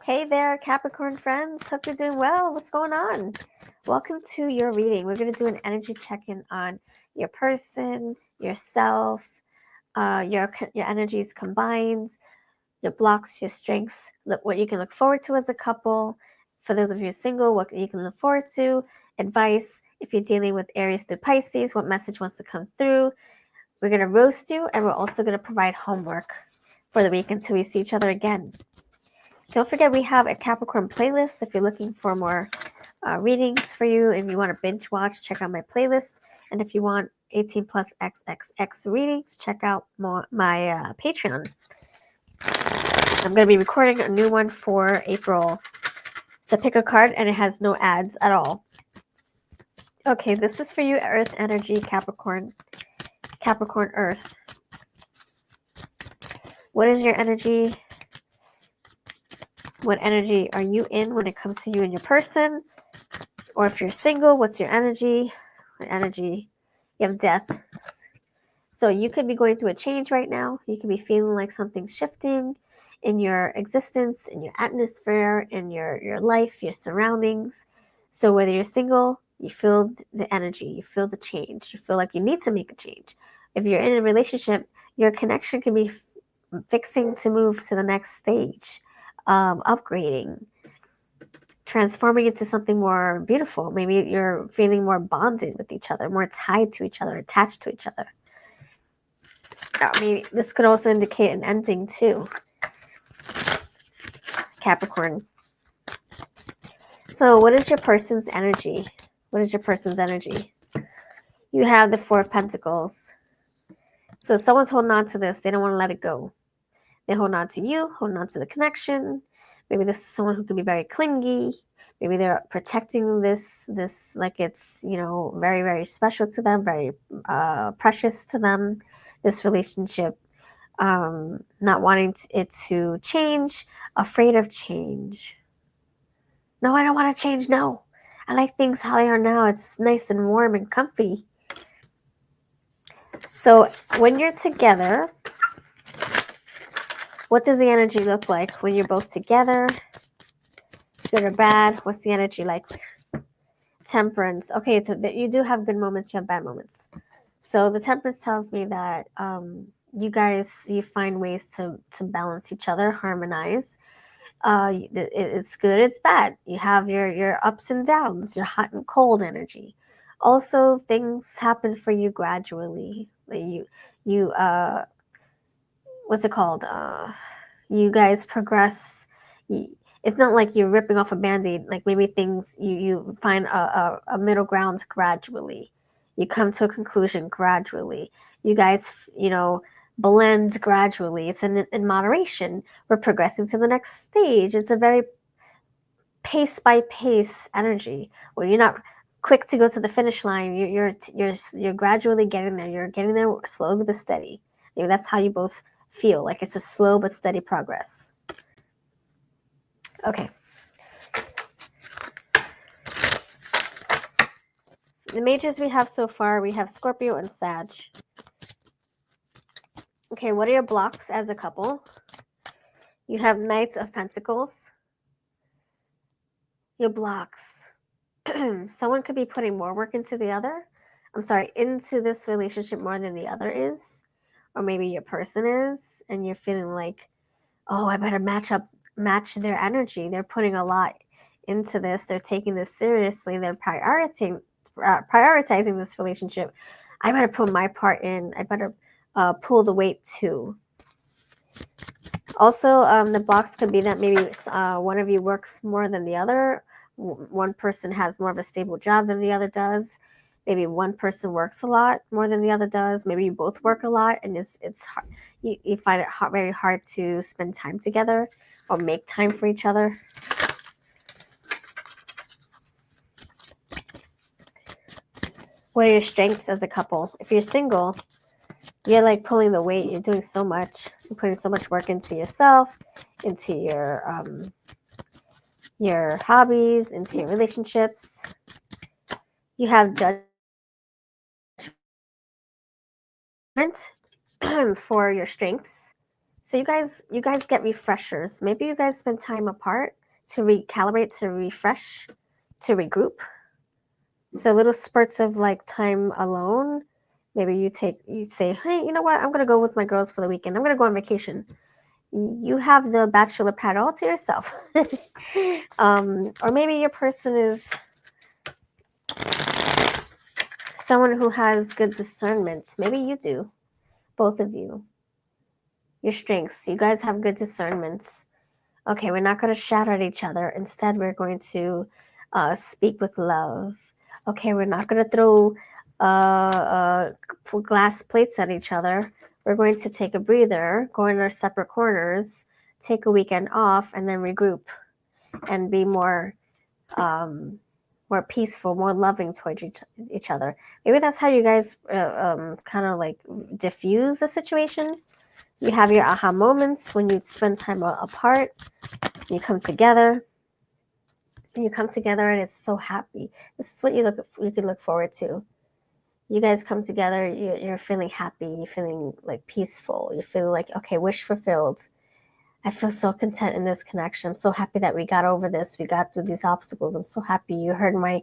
Hey there, Capricorn friends. Hope you're doing well. What's going on? Welcome to your reading. We're going to do an energy check-in on your person, yourself, your energies combined, your blocks, your strengths, what you can look forward to as a couple. For those of you single, what you can look forward to, advice. If you're dealing with Aries through Pisces, what message wants to come through. We're going to roast you, and we're also going to provide homework for the week until we see each other again. Don't forget we have a Capricorn playlist if you're looking for more readings for you. If you want to binge watch, check out my playlist. And if you want 18 plus XXX readings, check out my Patreon. I'm going to be recording a new one for April. It's a pick a card and it has no ads at all. Okay, this is for you, Earth energy, Capricorn. Capricorn Earth. What is your energy? What energy are you in when it comes to you and your person? Or if you're single, what's your energy? What energy? You have death. So you could be going through a change right now. You could be feeling like something's shifting in your existence, in your atmosphere, in your life, your surroundings. So whether you're single, you feel the energy, you feel the change, you feel like you need to make a change. If you're in a relationship, your connection can be fixing to move to the next stage. Upgrading, transforming into something more beautiful. Maybe you're feeling more bonded with each other, more tied to each other, attached to each other. I mean, this could also indicate an ending too, Capricorn. So what is your person's energy? What is your person's energy? You have the Four of Pentacles. So someone's holding on to this. They don't want to let it go. They hold on to you, holding on to the connection. Maybe this is someone who can be very clingy. Maybe they're protecting this like it's, very, very special to them, very precious to them, this relationship. Not wanting it to change, afraid of change. No, I don't want to change. No, I like things how they are now. It's nice and warm and comfy. So when you're together, what does the energy look like when you're both together? Good or bad? What's the energy like? Temperance. Okay, you do have good moments, you have bad moments. So the temperance tells me that you find ways to balance each other, harmonize. It's good, it's bad. You have your ups and downs, your hot and cold energy. Also, things happen for you gradually. You what's it called? You guys progress. It's not like you're ripping off a band-aid. Like maybe things you find a middle ground gradually. You come to a conclusion gradually. You guys, blend gradually. It's in moderation. We're progressing to the next stage. It's a very pace by pace energy where you're not quick to go to the finish line. You're gradually getting there. You're getting there slowly but steady. Maybe that's how you both feel, like it's a slow but steady progress. Okay. The mages we have so far, we have Scorpio and Sag. Okay, what are your blocks as a couple? You have Knights of Pentacles. Your blocks. Someone could be putting more work into into this relationship more than the other is. Or maybe your person is, and you're feeling like, oh, I better match their energy. They're putting a lot into this. They're taking this seriously. They're prioritizing this relationship. I better put my part in. I better pull the weight too. Also, the blocks could be that maybe one of you works more than the other. One person has more of a stable job than the other does. Maybe one person works a lot more than the other does. Maybe you both work a lot, and it's hard. You find it very hard to spend time together or make time for each other. What are your strengths as a couple? If you're single, you're like pulling the weight. You're doing so much. You're putting so much work into yourself, into your hobbies, into your relationships. You have judgment for your strengths. So you guys get refreshers. Maybe you guys spend time apart to recalibrate, to refresh, to regroup. So little spurts of like time alone. Maybe you say, hey, you know what? I'm gonna go with my girls for the weekend. I'm gonna go on vacation. You have the bachelor pad all to yourself. Or maybe your person is someone who has good discernment. Maybe you do, both of you. Your strengths. You guys have good discernments. Okay, we're not going to shout at each other. Instead, we're going to speak with love. Okay, we're not going to throw glass plates at each other. We're going to take a breather, go in our separate corners, take a weekend off, and then regroup and be more peaceful, more loving towards each other. Maybe that's how you guys kind of like diffuse the situation. You have your aha moments when you spend time apart. You come together. And it's so happy. This is what you can look forward to. You guys come together. You're feeling happy. You're feeling like peaceful. You're feeling like, okay, wish fulfilled. I feel so content in this connection. I'm so happy that we got over this. We got through these obstacles. I'm so happy you heard my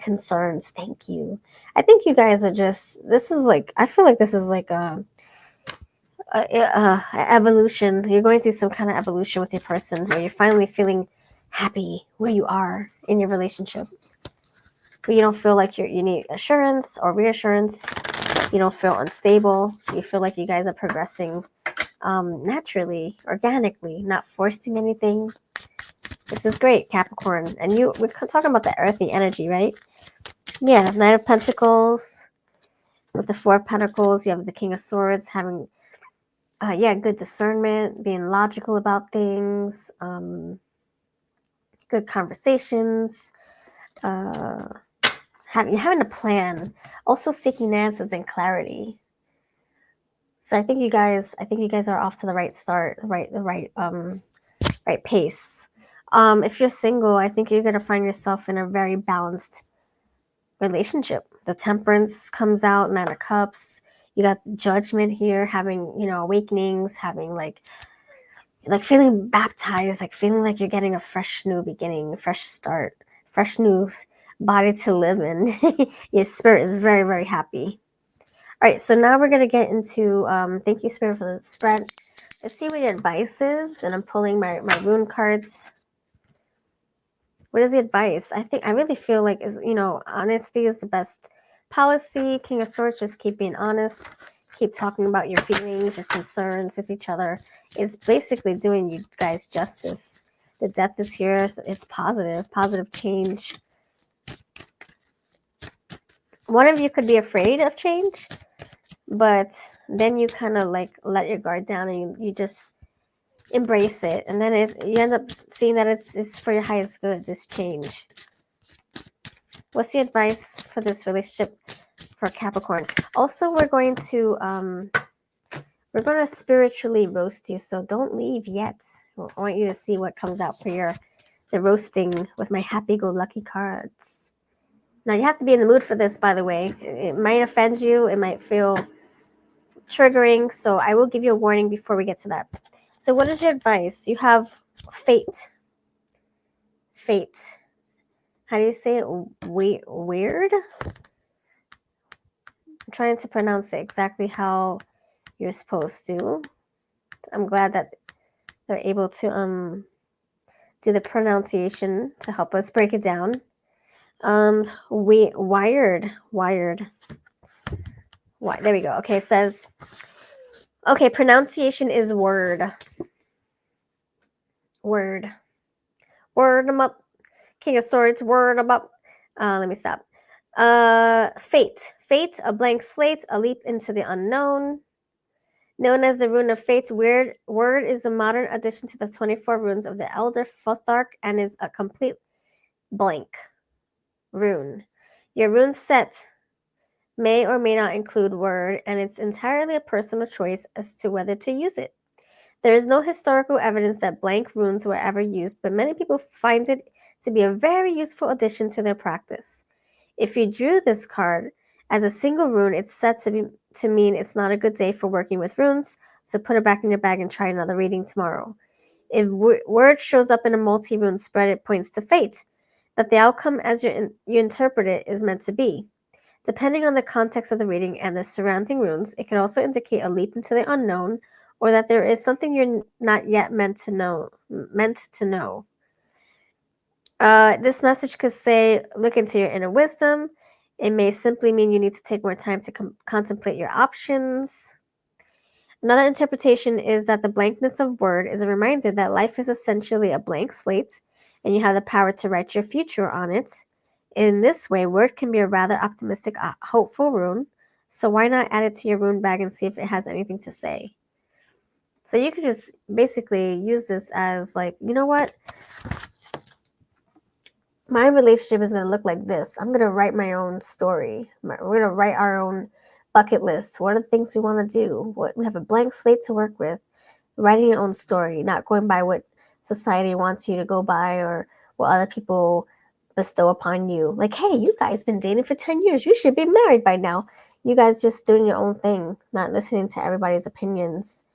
concerns. Thank you. I think you guys are just. I feel like this is like a evolution. You're going through some kind of evolution with your person where you're finally feeling happy where you are in your relationship. But you don't feel like you need assurance or reassurance. You don't feel unstable. You feel like you guys are progressing naturally, organically, not forcing anything. This is great, Capricorn. And we're talking about the earthy energy, right? Yeah, Knight of Pentacles with the Four of Pentacles. You have the King of Swords having good discernment, being logical about things, good conversations, having a plan, also seeking answers and clarity. So I think you guys are off to the right start, right pace. If you're single, I think you're gonna find yourself in a very balanced relationship. The Temperance comes out, Nine of Cups. You got Judgment here, having awakenings, having like feeling baptized, like feeling like you're getting a fresh new beginning, a fresh start, fresh new body to live in. Your spirit is very, very happy. All right, so now we're going to get into, thank you, Spirit, for the spread. Let's see what your advice is. And I'm pulling my rune cards. What is the advice? I really feel like, honesty is the best policy. King of Swords, just keep being honest. Keep talking about your feelings, your concerns with each other. Is basically doing you guys justice. The Death is here, so it's positive change. One of you could be afraid of change, but then you kind of like let your guard down and you just embrace it, and then you end up seeing that it's for your highest good, this change. What's the advice for this relationship for Capricorn? Also, we're going to spiritually roast you, so don't leave yet. I want you to see what comes out for the roasting with my happy-go-lucky cards. Now, you have to be in the mood for this, by the way. It might offend you. It might feel triggering, so I will give you a warning before we get to that. So what is your advice? You have fate. How do you say it? Weird? I'm trying to pronounce it exactly how you're supposed to. I'm glad that they're able to do the pronunciation to help us break it down. Wired. There we go. Okay, it says, okay, pronunciation is word. Word them up. King of Swords, word them up. Let me stop. Fate, a blank slate, a leap into the unknown. Known as the Rune of Fate, word is a modern addition to the 24 runes of the Elder Futhark and is a complete blank rune. Your rune set may or may not include word, and it's entirely a personal choice as to whether to use it. There is no historical evidence that blank runes were ever used, but many people find it to be a very useful addition to their practice. If you drew this card as a single rune, it's said to mean it's not a good day for working with runes, So put it back in your bag and try another reading tomorrow. If word shows up in a multi-rune spread, it points to fate, that the outcome as you interpret it is meant to be. Depending on the context of the reading and the surrounding runes, it can also indicate a leap into the unknown, or that there is something you're not yet meant to know. This message could say, look into your inner wisdom. It may simply mean you need to take more time to contemplate your options. Another interpretation is that the blankness of word is a reminder that life is essentially a blank slate, and you have the power to write your future on it. In this way, word can be a rather optimistic, hopeful rune, so why not add it to your rune bag and see if it has anything to say? So you could just basically use this as like, you know what? My relationship is going to look like this. I'm going to write my own story. We're going to write our own bucket list. What are the things we want to do? We have a blank slate to work with. Writing your own story, not going by what society wants you to go by or what other people bestow upon you. Like, hey, you guys been dating for 10 years. You should be married by now. You guys just doing your own thing, not listening to everybody's opinions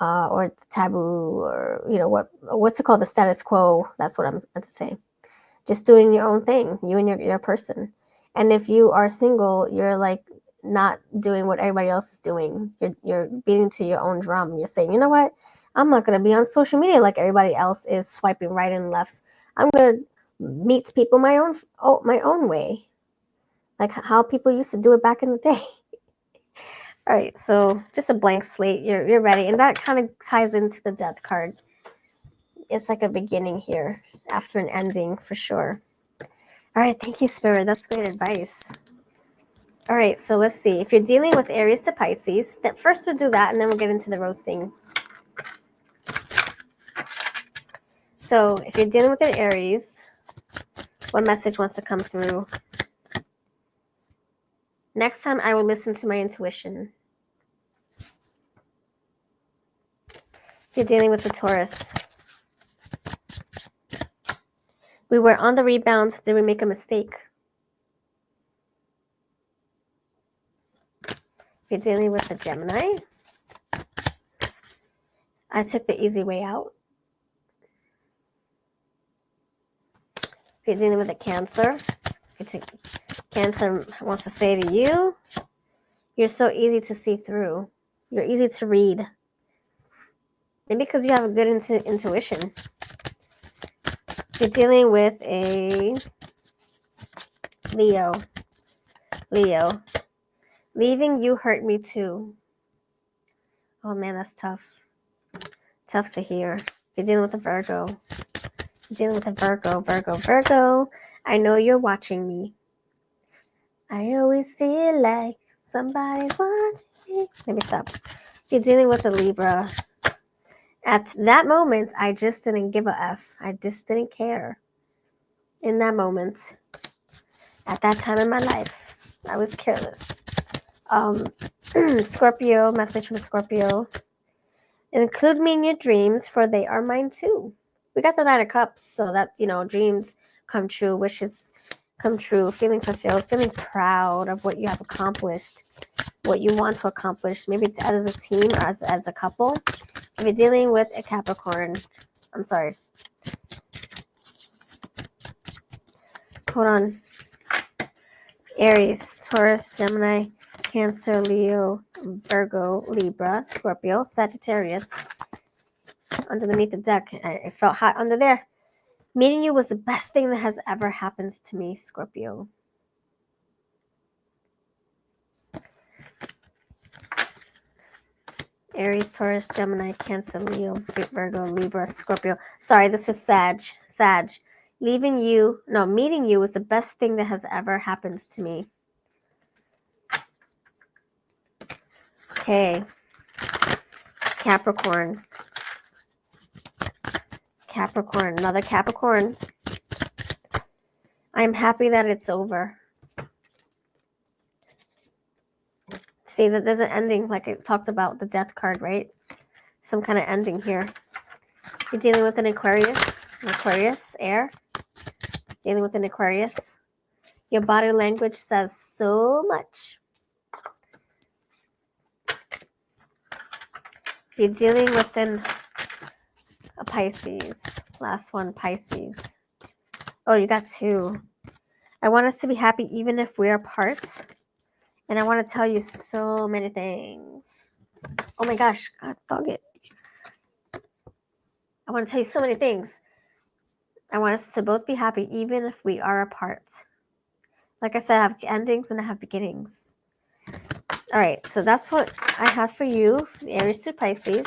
or taboo or, what's it called? The status quo. That's what I'm meant to say. Just doing your own thing, you and your person. And if you are single, you're like not doing what everybody else is doing. You're beating to your own drum. You're saying, you know what? I'm not going to be on social media like everybody else is swiping right and left. I'm going to meet people my own way, like how people used to do it back in the day. All right, so just a blank slate. You're ready, and that kind of ties into the death card. It's like a beginning here after an ending for sure. All right, thank you, Spirit. That's great advice. All right, so let's see. If you're dealing with Aries to Pisces, that first we'll do that, and then we'll get into the roasting. So if you're dealing with an Aries, what message wants to come through? Next time, I will listen to my intuition. If you're dealing with the Taurus, we were on the rebound. Did we make a mistake? If you're dealing with the Gemini, I took the easy way out. If you're dealing with a Cancer, Cancer wants to say to you, you're so easy to see through. You're easy to read. Maybe because you have a good intuition. If you're dealing with a Leo, leaving you hurt me too. Oh man, that's tough. Tough to hear. If you're dealing with a Virgo, Virgo, I know you're watching me. I always feel like somebody's watching me. Let me stop. If you're dealing with a Libra, at that moment, I just didn't give a F. I just didn't care. In that moment, at that time in my life, I was careless. Scorpio, message from Scorpio. Include me in your dreams, for they are mine too. We got the Nine of Cups, so that, dreams come true, wishes come true, feeling fulfilled, feeling proud of what you have accomplished, what you want to accomplish. Maybe it's as a team or as a couple. If you're dealing with a Capricorn, I'm sorry. Hold on. Aries, Taurus, Gemini, Cancer, Leo, Virgo, Libra, Scorpio, Sagittarius. Underneath the deck, it felt hot under there. Meeting you was the best thing that has ever happened to me, Scorpio. Aries, Taurus, Gemini, Cancer, Leo, Virgo, Libra, Scorpio. Sorry, this was Sag. Meeting you was the best thing that has ever happened to me. Okay. Capricorn, another Capricorn. I'm happy that it's over. See that there's an ending, like I talked about the death card, right? Some kind of ending here. You're dealing with an Aquarius, air. Dealing with an Aquarius. Your body language says so much. If you're dealing within a Pisces, last one, Pisces. Oh, you got 2. I want us to be happy even if we're apart. And I want to tell you so many things. Oh my gosh, God, dog it. I want to tell you so many things. I want us to both be happy even if we are apart. Like I said, I have endings and I have beginnings. All right, so that's what I have for you, Aries to Pisces.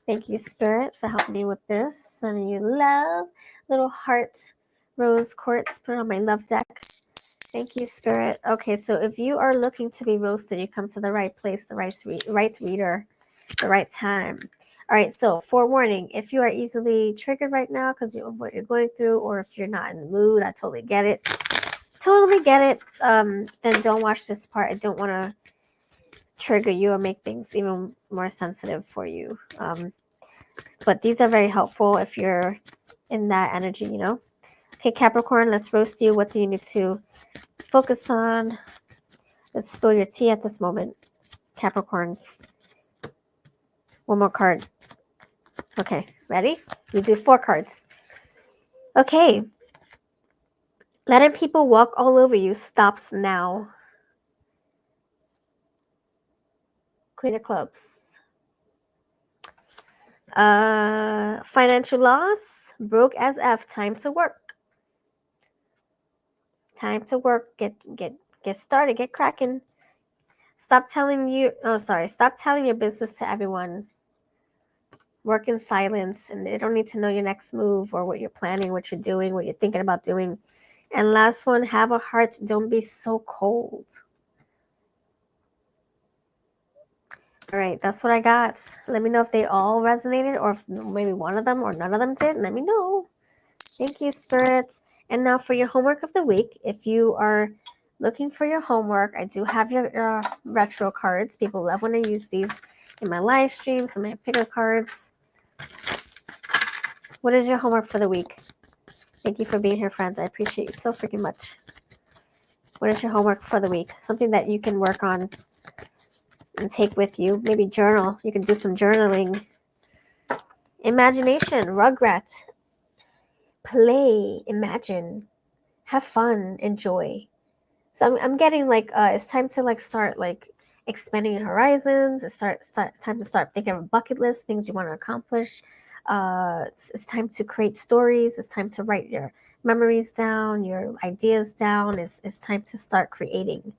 Thank you, Spirit, for helping me with this. Sending you love, little heart, rose quartz, put it on my love deck. Thank you, Spirit. Okay, so if you are looking to be roasted, you come to the right place, the right reader, the right time. All right, so forewarning, if you are easily triggered right now because of what you're going through, or if you're not in the mood, I totally get it. Then don't watch this part. I don't want to trigger you or make things even more sensitive for you. But these are very helpful if you're in that energy, you know. Okay, Capricorn, let's roast you. What do you need to focus on? Let's spill your tea at this moment. Capricorn. One more card. Okay, ready? We do 4 cards. Okay. Letting people walk all over you stops now. Queen of Clubs. Financial loss. Broke as F. Time to work. Time to work. Get started. Get cracking. Stop telling your business to everyone. Work in silence, and they don't need to know your next move or what you're planning, what you're doing, what you're thinking about doing. And last one, have a heart. Don't be so cold. All right, that's what I got. Let me know if they all resonated or if maybe one of them or none of them did. Let me know. Thank you, spirits. And now for your homework of the week, if you are looking for your homework, I do have your retro cards. People love when I use these in my live streams and my picker cards. What is your homework for the week? Thank you for being here, friends. I appreciate you so freaking much. What is your homework for the week? Something that you can work on and take with you. Maybe journal. You can do some journaling. Imagination, Rugrat. Play, imagine, have fun, enjoy. So I'm getting like it's time to like start like expanding your horizons. It's time to start thinking of a bucket list, things you want to accomplish. It's time to create stories. It's time to write your memories down, your ideas down. It's time to start creating,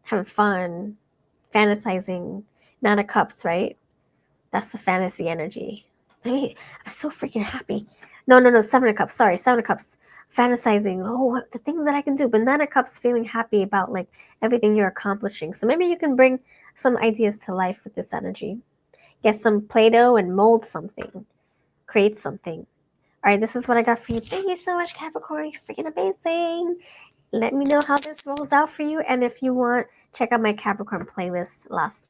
having fun, fantasizing. 9 of Cups, right? That's the fantasy energy. I'm so freaking happy. No, 7 of Cups. Sorry, 7 of Cups. Fantasizing, the things that I can do. But 9 of Cups, feeling happy about like everything you're accomplishing. So maybe you can bring some ideas to life with this energy. Get some Play-Doh and mold something. Create something. All right, this is what I got for you. Thank you so much, Capricorn. You're freaking amazing. Let me know how this rolls out for you. And if you want, check out my Capricorn playlist last